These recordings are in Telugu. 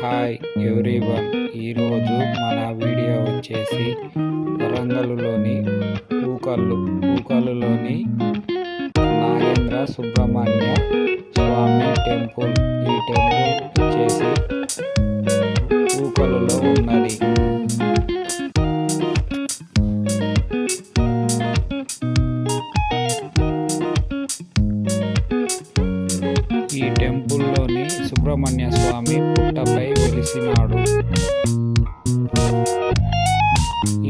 Hi everyone. ఈరోజు మన వీడియో వచ్చేసి వరంగల్లోని ఊకలులోని నాగేంద్ర సుబ్రహ్మణ్య స్వామి టెంపుల్. ఈ టెంపుల్ వచ్చేసి ఊకలులో ఉన్నది. ఈ టెంపుల్లోని సుబ్రహ్మణ్య స్వామి పుట్టపై వెలిసినాడు.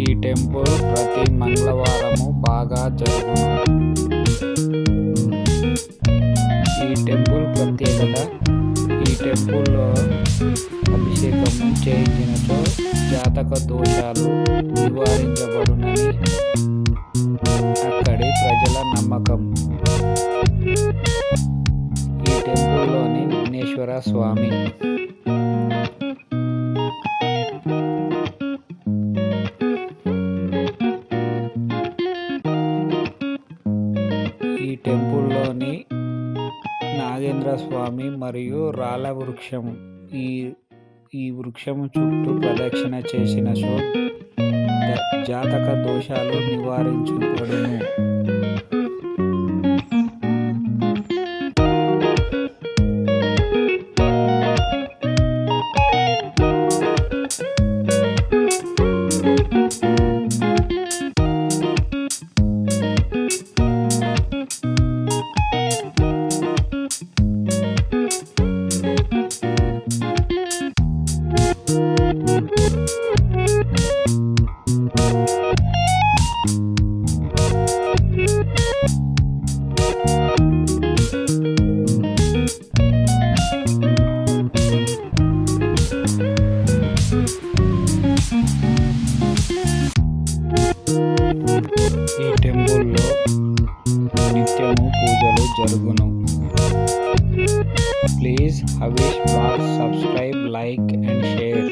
ఈ టెంపుల్ ప్రతి మంగళవారము బాగా జరుగును. ఈ టెంపుల్ ప్రత్యేకత, ఈ టెంపుల్లో అభిషేకము చేయించినచో జాతక దోషాలు నివారించబడునని అక్కడి ప్రజల నమ్మకం. ఈ టెంపుల్లోని విఘ్నేశ్వర స్వామి. ఈ టెంపుల్లోని నాగేంద్ర స్వామి మరియు రాళ్ళ వృక్షం. ఈ వృక్షము చుట్టూ ప్రదక్షిణ చేసిన జాతక దోషాలు నివారించబడును. ఈ టెంపుల్లో నిత్యము పూజలు జరుగును. Please Havish blog subscribe, like and share.